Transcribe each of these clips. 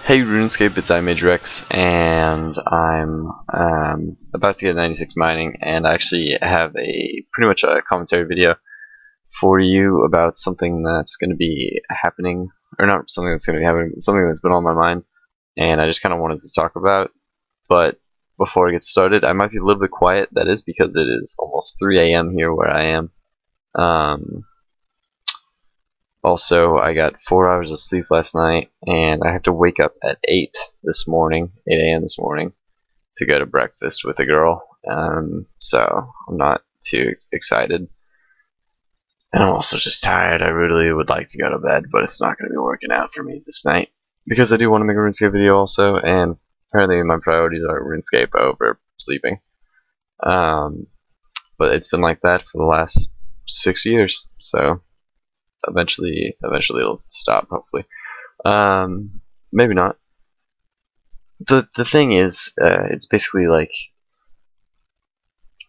Hey Runescape, it's iMage and I'm about to get 96 mining, and I actually have a pretty much a commentary video for you about something that's going to be happening, or not something that's going to be happening, but something that's been on my mind, and I just kind of wanted to talk about. But before I get started, I might be a little bit quiet. That is because it is almost 3 a.m. here where I am. Also, I got 4 hours of sleep last night, and I have to wake up at 8 a.m. this morning, to go to breakfast with a girl. So I'm not too excited. And I'm also just tired. I really would like to go to bed, but it's not going to be working out for me this night, because I do want to make a RuneScape video also, and apparently my priorities are RuneScape over sleeping. But it's been like that for the last 6 years, so eventually it'll stop, hopefully. Maybe not. The thing is, it's basically like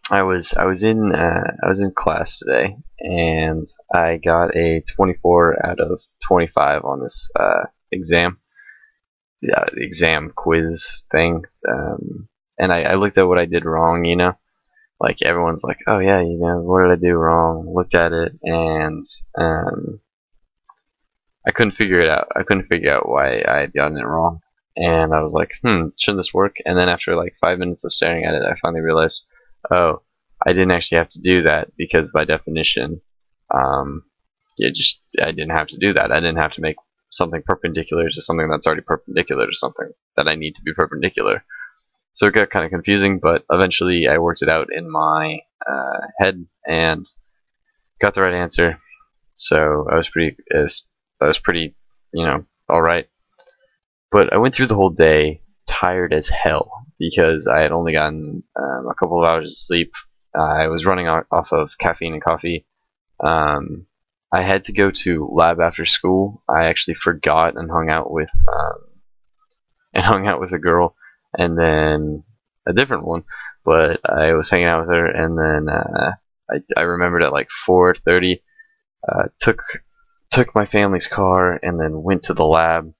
I was in class today, and I got a 24 out of 25 on this exam quiz thing, and I looked at what I did wrong, like everyone's like, oh yeah, what did I do wrong? Looked at it, and I couldn't figure it out. I couldn't figure out why I had gotten it wrong, and I was like, shouldn't this work? And then after like 5 minutes of staring at it, I finally realized, oh, I didn't actually have to do that, because by definition, I didn't have to do that. I didn't have to make something perpendicular to something that's already perpendicular to something that I need to be perpendicular. So it got kind of confusing, but eventually I worked it out in my head and got the right answer. So I was pretty, all right. But I went through the whole day tired as hell, because I had only gotten a couple of hours of sleep. I was running off of caffeine and coffee. I had to go to lab after school. I actually forgot and hung out with a girl, and then a different one, but I was hanging out with her, and then I remembered at like 4:30, took my family's car and then went to the lab.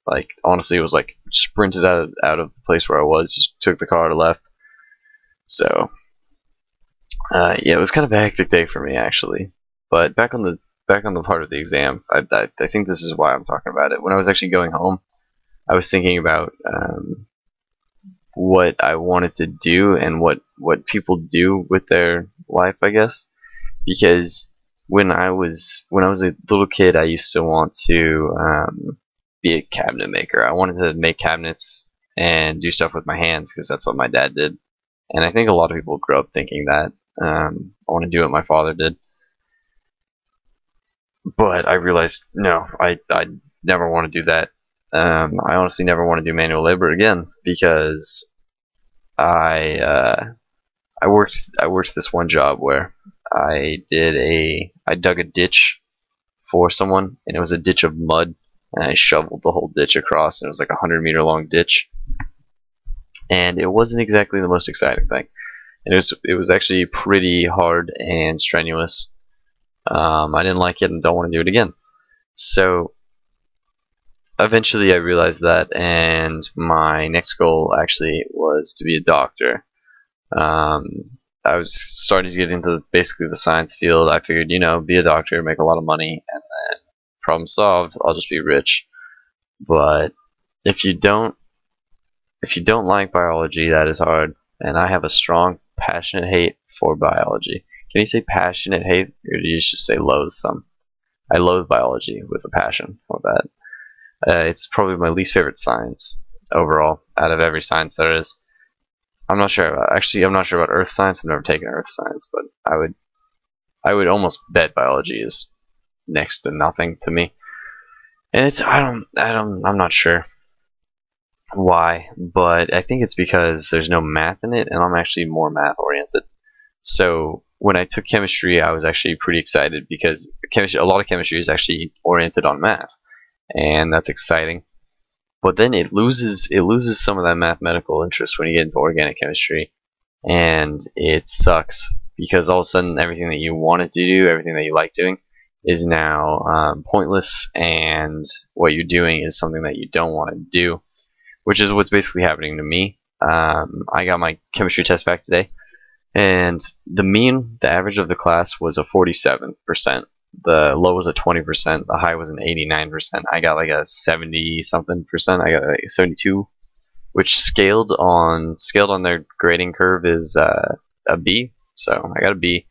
Like, honestly, it was like sprinted out of the place where I was, just took the car and left. So yeah, it was kind of a hectic day for me, actually. But back on the part of the exam, I think this is why I'm talking about it. When I was actually going home, I was thinking about what I wanted to do and what people do with their life, I guess. Because when I was a little kid, I used to want to be a cabinet maker. I wanted to make cabinets and do stuff with my hands, because that's what my dad did. And I think a lot of people grow up thinking that. I want to do what my father did. But I realized, no, I never want to do that. I honestly never want to do manual labor again, because I worked this one job where I dug a ditch for someone, and it was a ditch of mud, and I shoveled the whole ditch across, and it was like a 100-meter long ditch, and it wasn't exactly the most exciting thing, and it was actually pretty hard and strenuous. I didn't like it and don't want to do it again. So eventually I realized that, and my next goal actually was to be a doctor. I was starting to get into basically the science field. I figured, be a doctor, make a lot of money, and then problem solved, I'll just be rich. But if you don't like biology, that is hard, and I have a strong, passionate hate for biology. Can you say passionate hate, or do you just say loathsome? I loathe biology with a passion. How about that? It's probably my least favorite science overall, out of every science there is. I'm not sure about earth science. I've never taken earth science, but I would almost bet biology is next to nothing to me. And I'm not sure why, but I think it's because there's no math in it, and I'm actually more math oriented. So when I took chemistry, I was actually pretty excited, because a lot of chemistry is actually oriented on math, and that's exciting. But then it loses some of that mathematical interest when you get into organic chemistry, and it sucks, because all of a sudden everything that you wanted to do, everything that you like doing, is now pointless, and what you're doing is something that you don't want to do. which is what's basically happening to me. I got my chemistry test back today, and the average of the class was a 47%. The low was a 20%. The high was an 89%. I got like a 70 something percent. I got like a 72, which scaled on their grading curve is a B. So I got a B,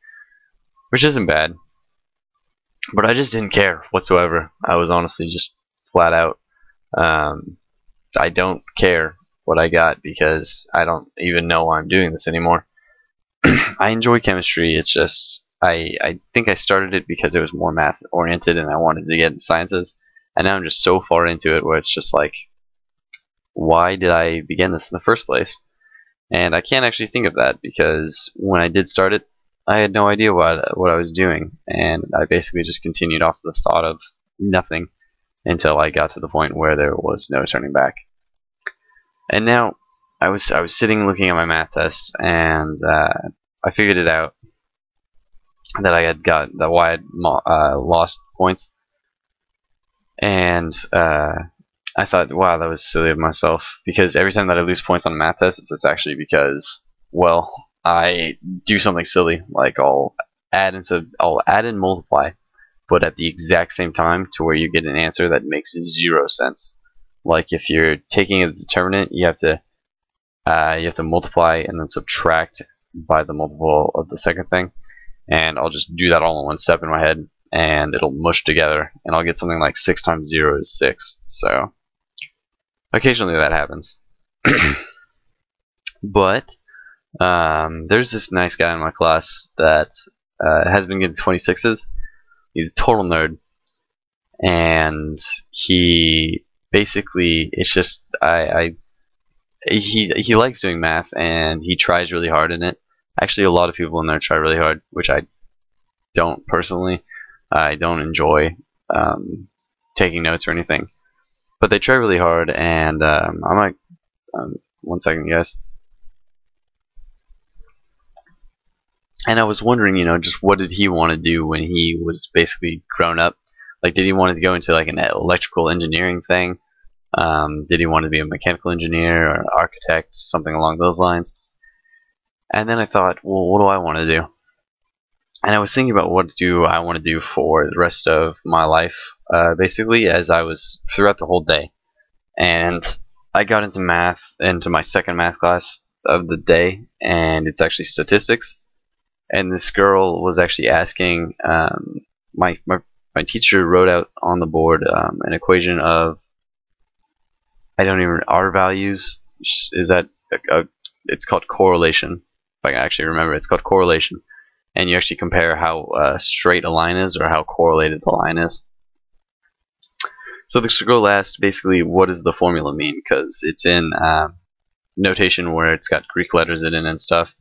which isn't bad. But I just didn't care whatsoever. I was honestly just flat out. I don't care what I got because I don't even know why I'm doing this anymore. I enjoy chemistry. It's just I think I started it because it was more math oriented and I wanted to get into sciences, and now I'm just so far into it where it's just like, why did I begin this in the first place? And I can't actually think of that because when I did start it, I had no idea what I was doing, and I basically just continued off the thought of nothing until I got to the point where there was no turning back. And now I was sitting looking at my math test, and I figured it out that I had got that why I had lost points, and I thought, wow, that was silly of myself, because every time that I lose points on a math test, it's actually because, well, I do something silly, like I'll add and multiply, but at the exact same time to where you get an answer that makes 0 sense. Like if you're taking a determinant, you have to multiply and then subtract by the multiple of the second thing, and I'll just do that all in one step in my head, and it'll mush together, and I'll get something like 6 times 0 is 6. So occasionally that happens. But there's this nice guy in my class that has been getting 26s. He's a total nerd, and he basically, it's just he likes doing math and he tries really hard in it. Actually, a lot of people in there try really hard, which I don't personally. I don't enjoy taking notes or anything, but they try really hard, and I'm like, 1 second, guys. And I was wondering, just what did he want to do when he was basically grown up? Like, did he want to go into like an electrical engineering thing? Did he want to be a mechanical engineer or an architect, something along those lines? And then I thought, well, what do I want to do? And I was thinking about what do I want to do for the rest of my life, basically, as I was throughout the whole day. And I got into math, into my second math class of the day, and it's actually statistics. And this girl was actually asking, my teacher wrote out on the board an equation of, R values. Is that it's called correlation. If I can actually remember, it's called correlation. And you actually compare how straight a line is or how correlated the line is. So this girl asked basically, what does the formula mean? Because it's in notation where it's got Greek letters in it and stuff.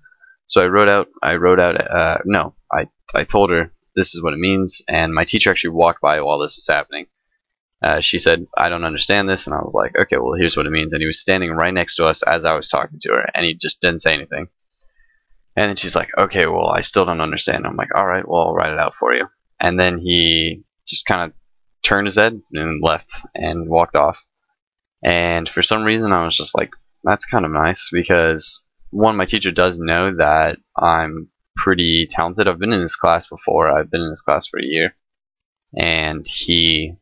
So I told her this is what it means, and my teacher actually walked by while this was happening. She said, I don't understand this, and I was like, okay, well, here's what it means. And he was standing right next to us as I was talking to her, and he just didn't say anything. And then she's like, okay, well, I still don't understand. I'm like, all right, well, I'll write it out for you. And then he just kind of turned his head and left and walked off. And for some reason, I was just like, that's kind of nice, because one, my teacher does know that I'm pretty talented. I've been in his class before. I've been in his class for a year, and he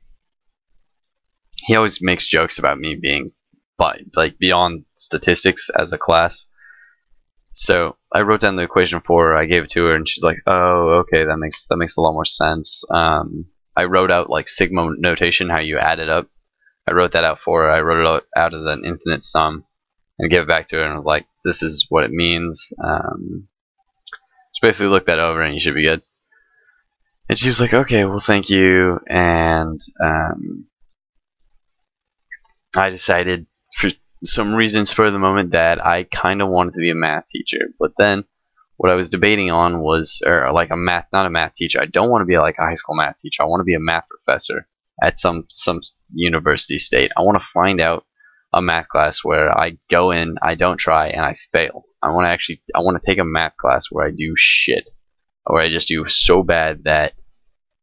always makes jokes about me being like beyond statistics as a class. So I wrote down the equation for her. I gave it to her, and she's like, "Oh, okay, that makes a lot more sense." I wrote out like sigma notation, how you add it up. I wrote that out for her. I wrote it out as an infinite sum, and gave it back to her, and I was like, "This is what it means." Just basically look that over, and you should be good. And she was like, "Okay, well, thank you." And I decided, for some reasons for the moment, that I kind of wanted to be a math teacher. But then what I was debating on was, or like not a math teacher. I don't want to be like a high school math teacher. I want to be a math professor at some university state. I want to find out a math class where I go in, I don't try, and I fail. I want to take a math class where I do shit, or I just do so bad that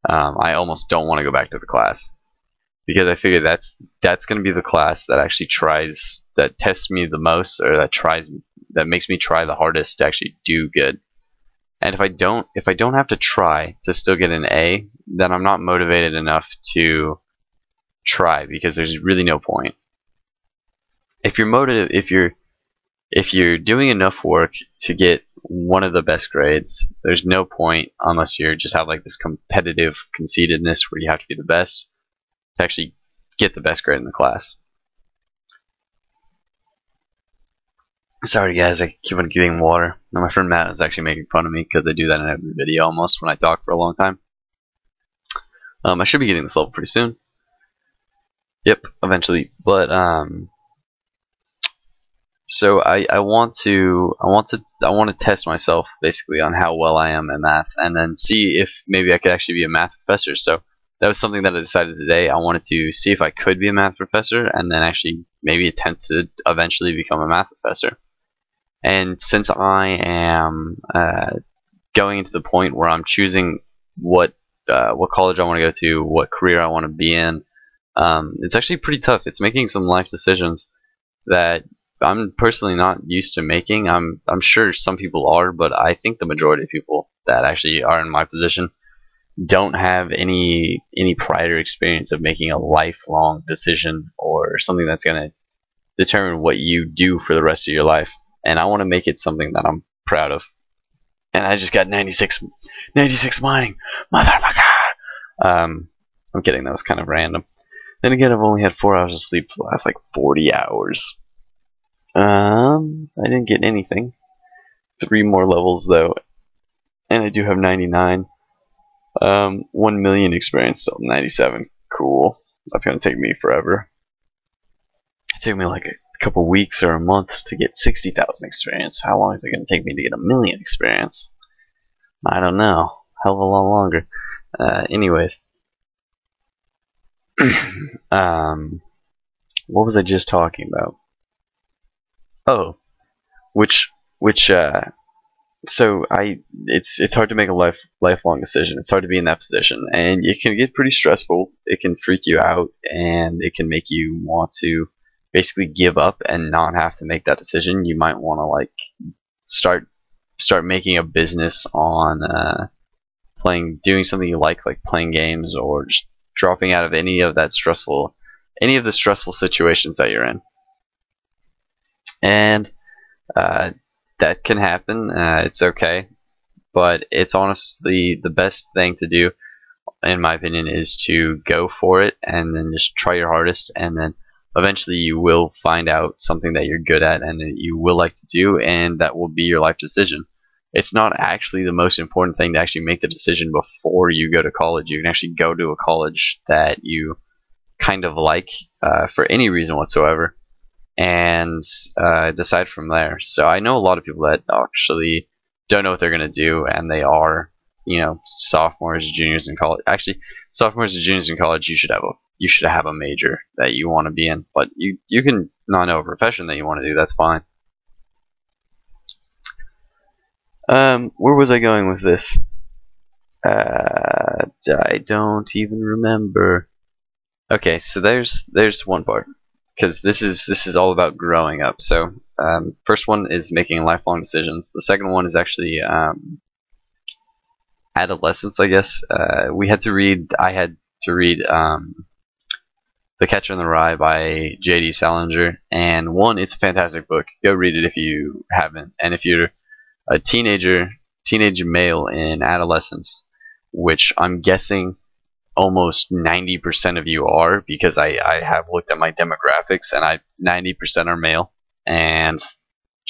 I almost don't want to go back to the class. because I figure that's going to be the class that actually tests me the most, or that makes me try the hardest to actually do good. And if I don't have to try to still get an A, then I'm not motivated enough to try, because there's really no point. If you're doing enough work to get one of the best grades, there's no point, unless you just have like this competitive conceitedness where you have to be the best, to actually get the best grade in the class. Sorry guys, I keep on getting water. Now my friend Matt is actually making fun of me because I do that in every video almost when I talk for a long time. I should be getting this level pretty soon. Yep, eventually. But so I want to test myself basically on how well I am in math, and then see if maybe I could actually be a math professor. So that was something that I decided today. I wanted to see if I could be a math professor, and then actually maybe attempt to eventually become a math professor. And since I am going into the point where I'm choosing what college I want to go to, what career I want to be in, it's actually pretty tough. It's making some life decisions that I'm personally not used to making. I'm sure some people are, but I think the majority of people that actually are in my position don't have any prior experience of making a lifelong decision, or something that's going to determine what you do for the rest of your life. And I want to make it something that I'm proud of. And I just got 96 mining, motherfucker. I'm kidding, that was kind of random. Then again, I've only had 4 hours of sleep for the last like 40 hours. I didn't get anything. 3 more levels though, and I do have 99. 1 million experience, so 97. Cool. That's gonna take me forever. It took me like a couple weeks or a month to get 60,000 experience. How long is it gonna take me to get 1 million experience? I don't know. Hell of a lot longer. Anyways. What was I just talking about? Oh, so it's hard to make a lifelong decision. It's hard to be in that position, and it can get pretty stressful. It can freak you out, and it can make you want to basically give up and not have to make that decision. You might want to like start making a business on doing something you like playing games, or just dropping out of any of the stressful situations that you're in. And that can happen. It's okay, but it's honestly the best thing to do, in my opinion, is to go for it and then just try your hardest, and then eventually you will find out something that you're good at and that you will like to do, and that will be your life decision. It's not actually the most important thing to actually make the decision before you go to college. You can actually go to a college that you kind of like for any reason whatsoever, and decide from there. So I know a lot of people that actually don't know what they're going to do, and they are, sophomores, juniors in college. Actually, sophomores and juniors in college, you should have a major that you want to be in, but you can not know a profession that you want to do. That's fine. Where was I going with this? I don't even remember. Okay, so there's one part, because this is all about growing up. So first one is making lifelong decisions. The second one is actually Adolescence, I guess. I had to read The Catcher in the Rye by J.D. Salinger, and it's a fantastic book. Go read it if you haven't. And if you're a teenage male in adolescence, which I'm guessing almost 90% of you are, because I have looked at my demographics, and 90% are male, and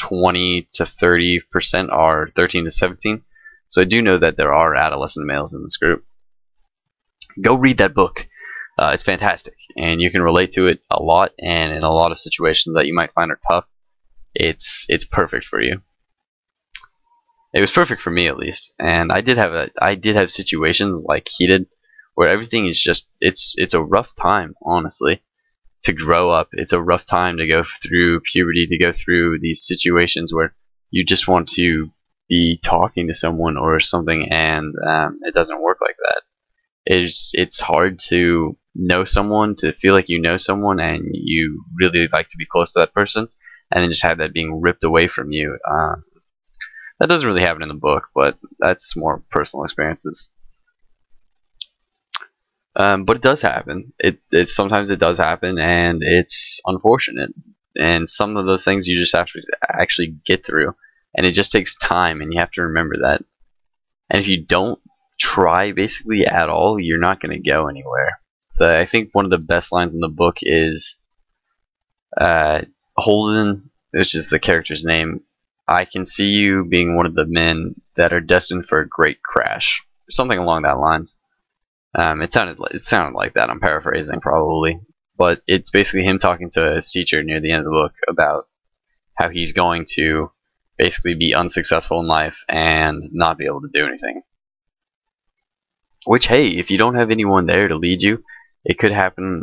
20 to 30% are 13 to 17. So I do know that there are adolescent males in this group. Go read that book. It's fantastic, and you can relate to it a lot, and in a lot of situations that you might find are tough, it's perfect for you. It was perfect for me, at least. And I did have situations like he did, where everything is just it's a rough time, honestly, to grow up. It's a rough time to go through puberty, to go through these situations where you just want to be talking to someone or something, and it doesn't work like that. It's hard to know someone, to feel like you know someone and you really like to be close to that person, and then just have that being ripped away from you. That doesn't really happen in the book, but that's more personal experiences. But it does happen. It sometimes it does happen, and it's unfortunate. And some of those things you just have to actually get through, and it just takes time, and you have to remember that. And if you don't try basically at all, you're not going to go anywhere. So I think one of the best lines in the book is Holden, which is the character's name. I can see you being one of the men that are destined for a great crash. Something along that lines. It sounded like that. I'm paraphrasing probably, but it's basically him talking to his teacher near the end of the book about how he's going to basically be unsuccessful in life and not be able to do anything. Which, hey, if you don't have anyone there to lead you, it could happen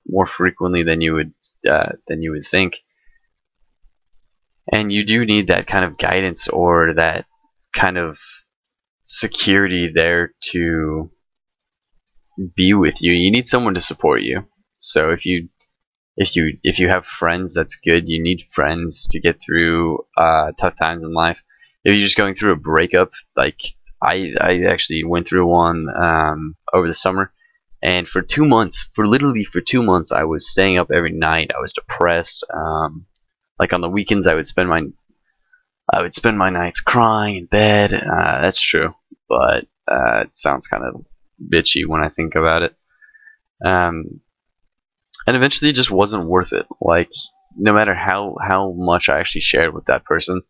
more frequently than you would think. And you do need that kind of guidance or that kind of security there to be with you. You need someone to support you. So if you have friends, that's good. You need friends to get through tough times in life. If you're just going through a breakup, like I actually went through one over the summer, and for literally 2 months, I was staying up every night. I was depressed. Like on the weekends, I would spend my nights crying in bed. That's true, but it sounds kind of bitchy when I think about it. And eventually it just wasn't worth it. Like, no matter how much I actually shared with that person,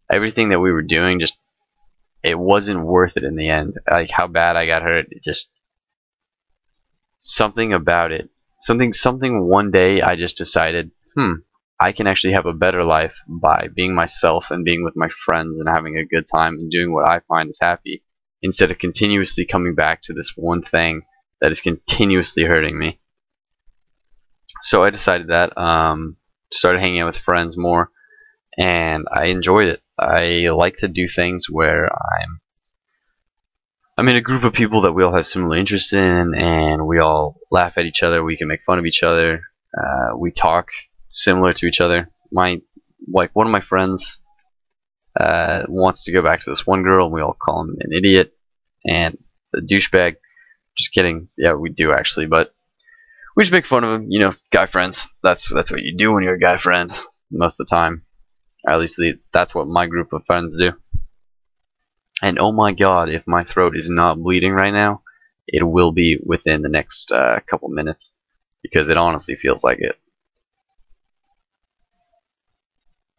everything that we were doing, just it wasn't worth it in the end. Like how bad I got hurt, it just something about it. Something one day I just decided, I can actually have a better life by being myself and being with my friends and having a good time and doing what I find is happy, instead of continuously coming back to this one thing that is continuously hurting me. So I decided that, started hanging out with friends more, and I enjoyed it. I like to do things where I'm in a group of people that we all have similar interests in, and we all laugh at each other, we can make fun of each other, we talk similar to each other. One of my friends wants to go back to this one girl, and we all call him an idiot and a douchebag. Just kidding. Yeah, we do actually, but we just make fun of him. You know, guy friends. That's what you do when you're a guy friend most of the time. At least that's what my group of friends do. And oh my god, if my throat is not bleeding right now, it will be within the next couple minutes, because it honestly feels like it.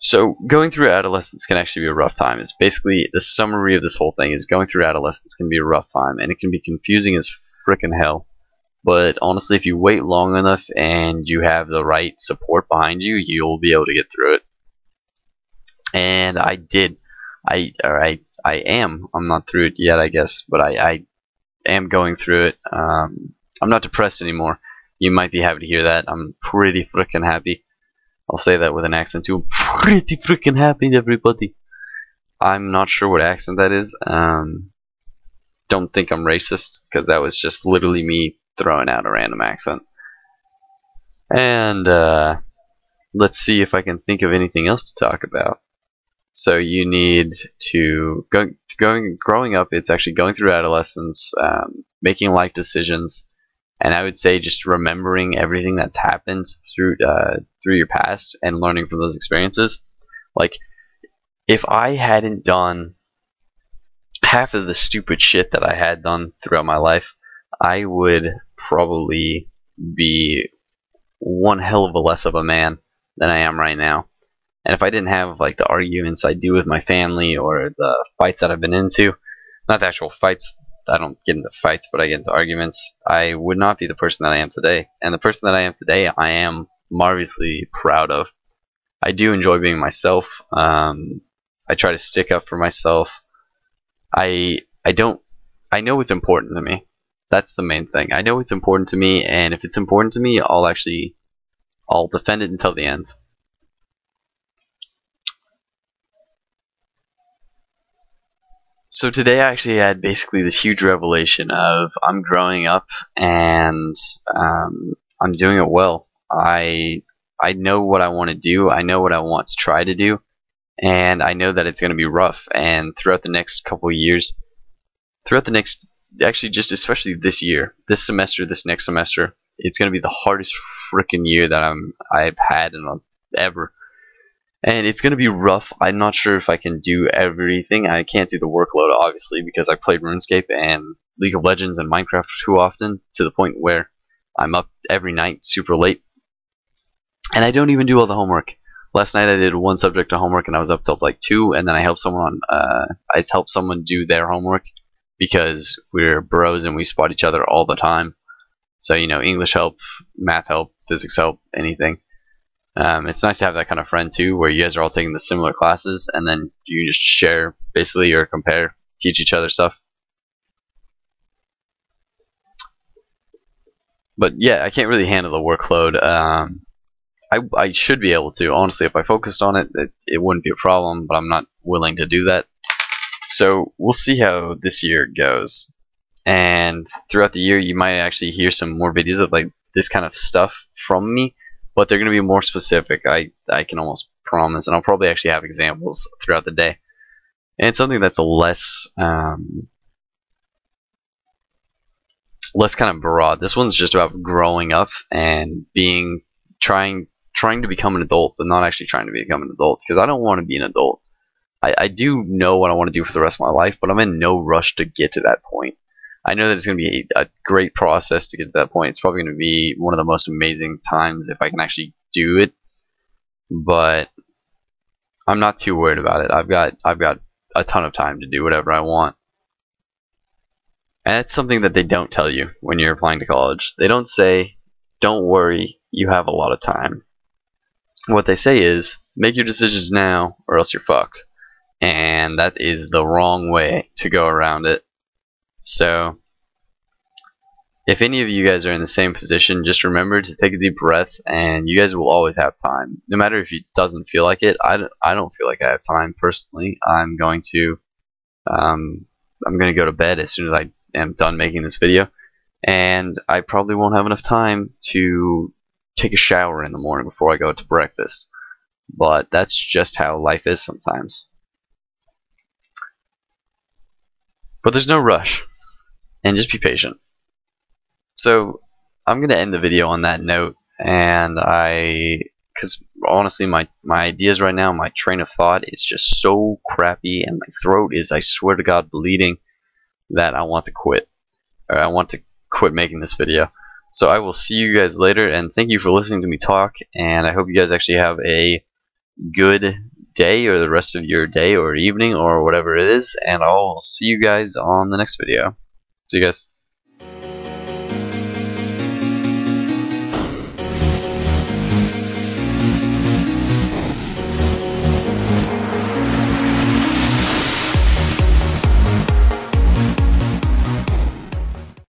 So going through adolescence can actually be a rough time. It's basically the summary of this whole thing is going through adolescence can be a rough time, and it can be confusing as frickin' hell. But honestly, if you wait long enough and you have the right support behind you, you'll be able to get through it. And I did. I am. I'm not through it yet, I guess, but I am going through it. I'm not depressed anymore. You might be happy to hear that. I'm pretty frickin' happy. I'll say that with an accent too. I'm pretty frickin' happy, everybody. I'm not sure what accent that is. Don't think I'm racist, because that was just literally me throwing out a random accent. And let's see if I can think of anything else to talk about. So you need to growing up. It's actually going through adolescence, making life decisions, and I would say just remembering everything that's happened through your past and learning from those experiences. Like, if I hadn't done half of the stupid shit that I had done throughout my life, I would probably be one hell of a less of a man than I am right now. And if I didn't have like the arguments I do with my family, or the fights that I've been into, not the actual fights, I don't get into fights, but I get into arguments, I would not be the person that I am today. And the person that I am today, I am marvelously proud of. I do enjoy being myself. I try to stick up for myself. I know it's important to me. That's the main thing. I know it's important to me, and if it's important to me, I'll defend it until the end. So today I actually had basically this huge revelation of I'm growing up and I'm doing it well. I know what I want to do. I know what I want to try to do, and I know that it's going to be rough. And throughout the next couple of years, throughout the next actually just especially this year, this semester, this next semester, it's going to be the hardest freaking year that I've had in ever. And it's going to be rough. I'm not sure if I can do everything. I can't do the workload, obviously, because I played Runescape and League of Legends and Minecraft too often, to the point where I'm up every night super late. And I don't even do all the homework. Last night I did one subject of homework and I was up till like 2, and then I helped someone do their homework because we're bros and we spot each other all the time. So, you know, English help, math help, physics help, anything. It's nice to have that kind of friend too, where you guys are all taking the similar classes, and then you just share basically or compare, teach each other stuff. But yeah, I can't really handle the workload. I should be able to, honestly. If I focused on it, it wouldn't be a problem, but I'm not willing to do that. So we'll see how this year goes. And throughout the year, you might actually hear some more videos of like this kind of stuff from me, but they're going to be more specific. I can almost promise, and I'll probably actually have examples throughout the day. And it's something that's less kind of broad. This one's just about growing up and trying to become an adult, but not actually trying to become an adult, because I don't want to be an adult. I do know what I want to do for the rest of my life, but I'm in no rush to get to that point. I know that it's going to be a great process to get to that point. It's probably going to be one of the most amazing times if I can actually do it, but I'm not too worried about it. I've got a ton of time to do whatever I want. And that's something that they don't tell you when you're applying to college. They don't say, don't worry, you have a lot of time. What they say is, make your decisions now or else you're fucked. And that is the wrong way to go around it. So, if any of you guys are in the same position, just remember to take a deep breath, and you guys will always have time. No matter if it doesn't feel like it. I don't feel like I have time personally. I'm going to go to bed as soon as I am done making this video, and I probably won't have enough time to take a shower in the morning before I go to breakfast. But that's just how life is sometimes. But there's no rush, and just be patient. So I'm gonna end the video on that note, and because honestly my ideas right now, my train of thought is just so crappy, and my throat is, I swear to God, bleeding, that I want to quit. Or I want to quit making this video. So I will see you guys later, and thank you for listening to me talk, and I hope you guys actually have a good day, or the rest of your day or evening or whatever it is, and I'll see you guys on the next video. See you guys.